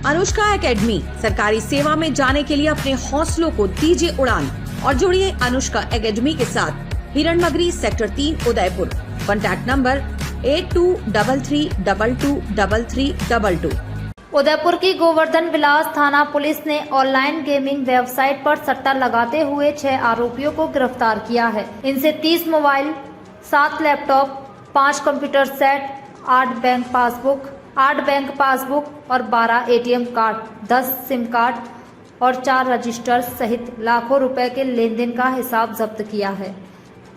Anushka academy, सरकारी सेवा में जाने के लिए अपने हौसलों को दीजिए उड़ान और जुड़िए अनुष्का एकेडमी के साथ। Hiranmagri sector 3 Udaipur. Contact number 8233223322। Udaipur की गोवर्धन विलास थाना पुलिस ने ऑनलाइन गेमिंग वेबसाइट पर सट्टा लगाते हुए 6 आरोपियों को गिरफ्तार किया है। इनसे 30 mobile, 7 laptop, 5 computer set, 8 bank passbook और 12 एटीएम कार्ड, 10 सिम कार्ड और 4 रजिस्टर सहित लाखों रुपए के लेनदेन का हिसाब जब्त किया है।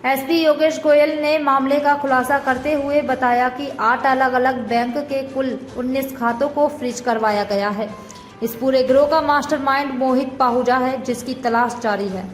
एसपी योगेश गोयल ने मामले का खुलासा करते हुए बताया कि 8 अलग अलग बैंक के कुल 19 खातों को फ्रीज करवाया गया है। इस पूरे गिरोह का मास्टरमाइंड मोहित पाहुजा है, जिसकी तलाश जारी है।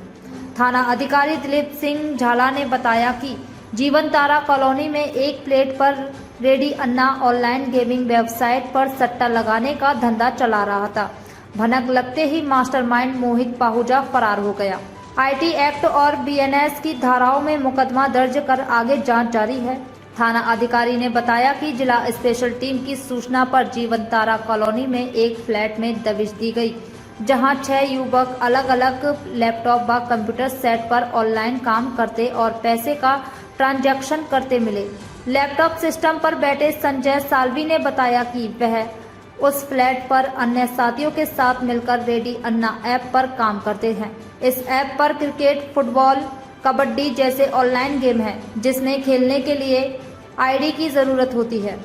थाना अधिकारी दिलीप सिंह झाला ने बताया कि जीवन तारा कॉलोनी में एक प्लेट पर रेडी अन्ना ऑनलाइन गेमिंग वेबसाइट पर सट्टा लगाने का धंधा चला रहा था। भनक लगते ही मास्टरमाइंड मोहित पाहुजा फरार हो गया। आईटी एक्ट और बीएनएस की धाराओं में मुकदमा दर्ज कर आगे जांच जारी है। थाना अधिकारी ने बताया कि जिला स्पेशल टीम की सूचना पर जीवन तारा कॉलोनी में एक फ्लैट में दबिश दी गई, जहां 6 युवक अलग अलग लैपटॉप व कंप्यूटर सेट पर ऑनलाइन काम करते और पैसे का ट्रांजैक्शन करते मिले। लैपटॉप सिस्टम पर बैठे संजय साल्वी ने बताया कि वह उस फ्लैट पर अन्य साथियों के साथ मिलकर रेडी अन्ना ऐप पर काम करते हैं। इस ऐप पर क्रिकेट, फुटबॉल, कबड्डी जैसे ऑनलाइन गेम है, जिसमें खेलने के लिए आईडी की ज़रूरत होती है।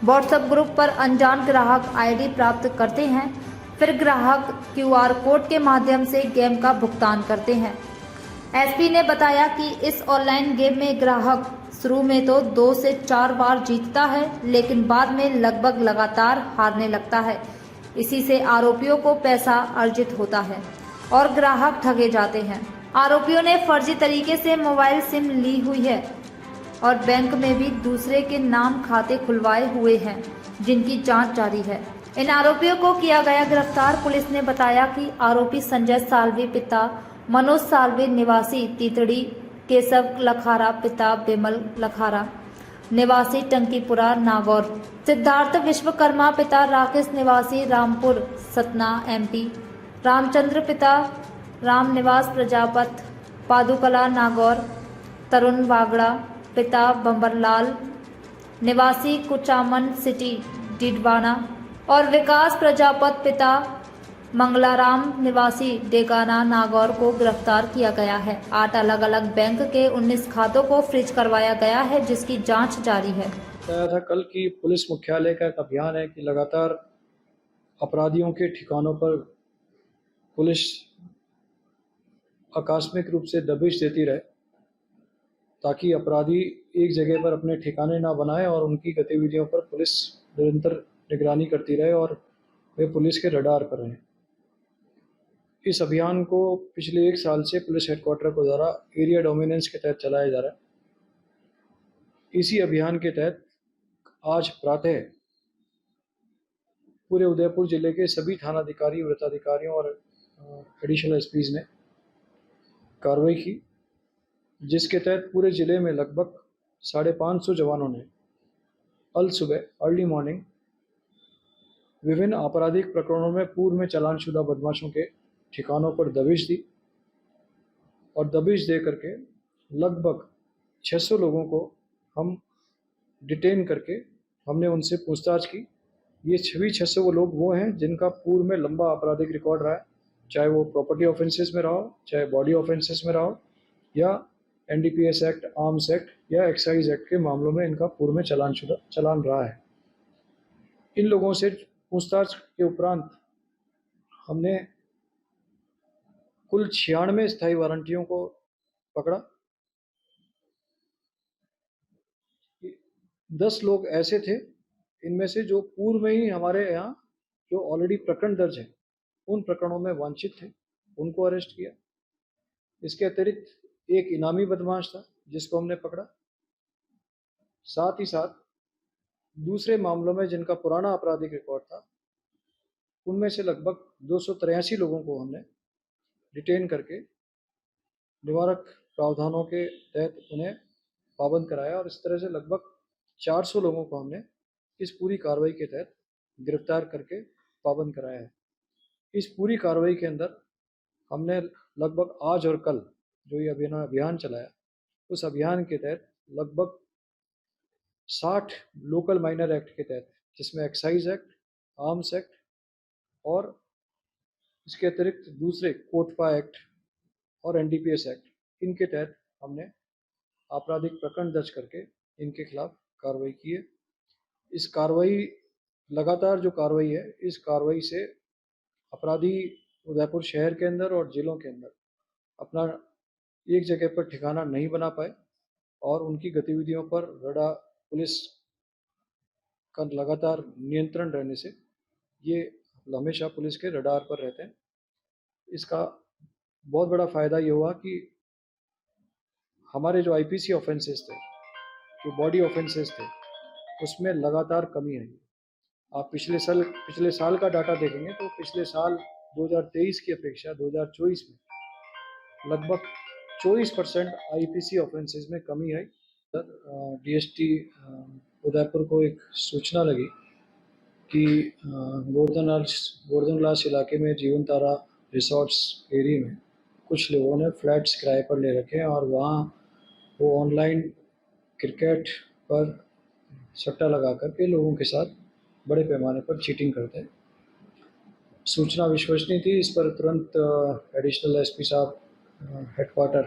व्हाट्सएप ग्रुप पर अनजान ग्राहक आईडी प्राप्त करते हैं, फिर ग्राहक क्यूआर कोड के माध्यम से गेम का भुगतान करते हैं। एसपी ने बताया कि इस ऑनलाइन गेम में ग्राहक शुरू में तो 2 से 4 बार जीतता है, लेकिन बाद में लगभग लगातार हारने लगता है। इसी से आरोपियों को पैसा अर्जित होता है और ग्राहक ठगे जाते हैं। आरोपियों ने फर्जी तरीके से मोबाइल सिम ली हुई है और बैंक में भी दूसरे के नाम खाते खुलवाए हुए हैं, जिनकी जांच जारी है। इन आरोपियों को किया गया गिरफ्तार। पुलिस ने बताया कि आरोपी संजय साल्वी पिता मनोज साल्वी निवासी तीतड़ी, केशव लखारा पिता बिमल लखारा निवासी टंकीपुरा नागौर, सिद्धार्थ विश्वकर्मा पिता राकेश निवासी रामपुर सतना एमपी, रामचंद्र पिता राम निवास प्रजापत पादुकला नागौर, तरुण वागड़ा पिता बंबरलाल निवासी कुचामन सिटी डिडवाना और विकास प्रजापत पिता मंगलाराम निवासी डेगाना नागौर को गिरफ्तार किया गया है। 8 अलग अलग बैंक के 19 खातों को फ्रीज करवाया गया है, जिसकी जांच जारी है। था कल की पुलिस मुख्यालय का एक अभियान है कि लगातार अपराधियों के ठिकानों पर पुलिस आकस्मिक रूप से दबिश देती रहे, ताकि अपराधी एक जगह पर अपने ठिकाने ना बनाए और उनकी गतिविधियों पर पुलिस निरंतर निगरानी करती रहे और वे पुलिस के रडार पर रहें। इस अभियान को पिछले 1 साल से पुलिस हेडक्वार्टर को द्वारा एरिया डोमिनेंस के तहत चलाया जा रहा है। इसी अभियान के तहत आज प्रातः पूरे उदयपुर जिले के सभी थानाधिकारी, वृत्ताधिकारियों और एडिशनल एसपीज ने कार्रवाई की, जिसके तहत पूरे जिले में लगभग 550 जवानों ने अल सुबह अर्ली मॉर्निंग विभिन्न आपराधिक प्रकरणों में पूर्व में चालानशुदा बदमाशों के ठिकानों पर दबिश दी और दबिश दे करके लगभग 600 लोगों को हम डिटेन करके हमने उनसे पूछताछ की। ये सभी 600 वो लोग वो हैं जिनका पूर्व में लंबा आपराधिक रिकॉर्ड रहा है, चाहे वो प्रॉपर्टी ऑफेंसेस में रहा हो, चाहे बॉडी ऑफेंसेस में रहा हो, या एनडीपीएस एक्ट, आर्म्स एक्ट या एक्साइज एक्ट के मामलों में इनका पूर्व में चालान रहा है। इन लोगों से पूछताछ के उपरांत हमने कुल 96 स्थायी वारंटियों को पकड़ा। 10 लोग ऐसे थे, इनमें से जो पूर्व में ही हमारे यहाँ जो ऑलरेडी प्रकरण दर्ज है उन प्रकरणों में वांछित थे, उनको अरेस्ट किया। इसके अतिरिक्त एक इनामी बदमाश था जिसको हमने पकड़ा। साथ ही साथ दूसरे मामलों में जिनका पुराना आपराधिक रिकॉर्ड था, उनमें से लगभग 283 लोगों को हमने डिटेन करके निवारक प्रावधानों के तहत उन्हें पाबंद कराया और इस तरह से लगभग 400 लोगों को हमने इस पूरी कार्रवाई के तहत गिरफ्तार करके पाबंद कराया है। इस पूरी कार्रवाई के अंदर हमने लगभग आज और कल जो ये अभियान चलाया, उस अभियान के तहत लगभग 60 लोकल माइनर एक्ट के तहत, जिसमें एक्साइज एक्ट, आर्म्स एक्ट और इसके अतिरिक्त दूसरे कोटपा एक्ट और एनडीपीएस एक्ट, इनके तहत हमने आपराधिक प्रकरण दर्ज करके इनके खिलाफ कार्रवाई की है। इस कार्रवाई लगातार जो कार्रवाई है, इस कार्रवाई से अपराधी उदयपुर शहर के अंदर और जिलों के अंदर अपना एक जगह पर ठिकाना नहीं बना पाए और उनकी गतिविधियों पर रडार पुलिस का लगातार नियंत्रण रहने से ये हमेशा पुलिस के रडार पर रहते हैं। इसका बहुत बड़ा फ़ायदा ये हुआ कि हमारे जो आईपीसी ऑफेंसेस थे, जो बॉडी ऑफेंसेस थे, उसमें लगातार कमी आई। आप पिछले साल का डाटा देखेंगे तो पिछले साल 2023 की अपेक्षा 2024 में लगभग 24% आईपीसी ऑफेंसेस में कमी आई। डीएसटी उदयपुर को एक सूचना लगी कि गोवर्धनलास इलाके में जीवन तारा रिसोर्ट्स एरिया में कुछ लोगों ने फ्लैट्स किराए पर ले रखे हैं और वहाँ वो ऑनलाइन क्रिकेट पर सट्टा लगा करके लोगों के साथ बड़े पैमाने पर चीटिंग करते हैं। सूचना विश्वसनीय थी। इस पर तुरंत एडिशनल एसपी साहब हेडक्वार्टर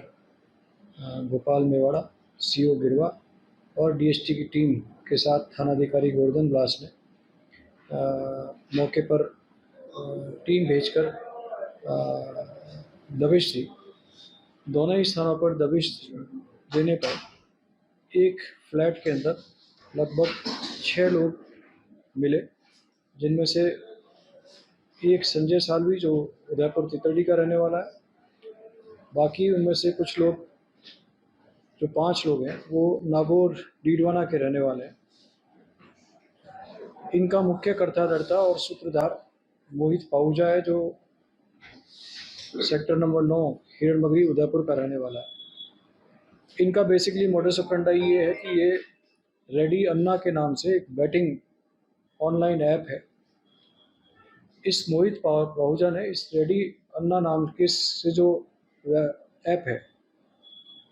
भोपाल मेवाड़ा, सीओ गिरवा और डीएसटी की टीम के साथ थानाधिकारी गोवर्धन व्यास ने मौके पर टीम भेजकर दबिश दी। दोनों ही स्थानों पर दबिश देने पर एक फ्लैट के अंदर लगभग 6 लोग मिले, जिनमें से एक संजय सालवी जो उदयपुर तितरडी का रहने वाला है। बाकी उनमें से कुछ लोग, जो 5 लोग हैं, वो नागौर डीडवाना के रहने वाले हैं। इनका मुख्य कर्ता-धर्ता और सूत्रधार मोहित पाहूजा है, जो सेक्टर नंबर 9 हिरणमगरी उदयपुर का रहने वाला है। इनका बेसिकली मोडस ऑपरेंडी ये है कि ये रेडी अन्ना के नाम से एक बैटिंग ऑनलाइन ऐप है। इस मोहित पाहूजा ने इस रेडी अन्ना नाम के से जो ऐप है,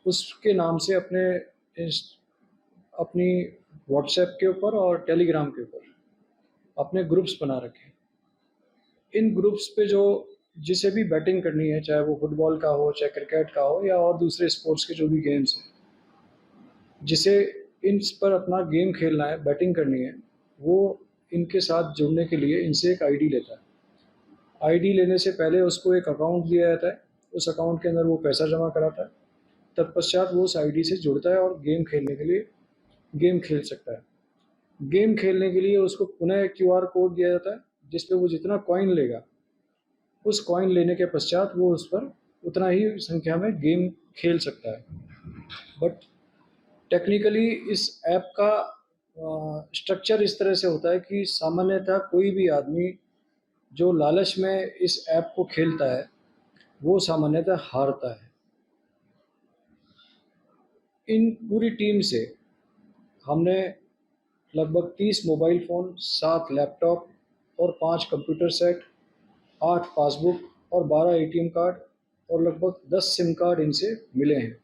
उसके नाम से अपनी व्हाट्सएप के ऊपर और टेलीग्राम के ऊपर अपने ग्रुप्स बना रखे। इन ग्रुप्स पे जो जिसे भी बैटिंग करनी है, चाहे वो फुटबॉल का हो, चाहे क्रिकेट का हो या और दूसरे स्पोर्ट्स के जो भी गेम्स हैं, जिसे इन पर अपना गेम खेलना है, बैटिंग करनी है, वो इनके साथ जुड़ने के लिए इनसे एक आईडी लेता है। आईडी लेने से पहले उसको एक अकाउंट दिया जाता है। उस अकाउंट के अंदर वो पैसा जमा कराता है। तत्पश्चात वो उस आईडी से जुड़ता है और गेम खेलने के लिए गेम खेल सकता है। गेम खेलने के लिए उसको पुनः एक क्यूआर कोड दिया जाता है, जिस पे वो जितना कॉइन लेगा, उस कॉइन लेने के पश्चात वो उस पर उतना ही संख्या में गेम खेल सकता है। बट टेक्निकली इस ऐप का स्ट्रक्चर इस तरह से होता है कि सामान्यतः कोई भी आदमी जो लालच में इस ऐप को खेलता है, वो सामान्यतः हारता है। इन पूरी टीम से हमने लगभग 30 मोबाइल फ़ोन, 7 लैपटॉप और 5 कंप्यूटर सेट, 8 पासबुक और 12 एटीएम कार्ड और लगभग 10 सिम कार्ड इनसे मिले हैं।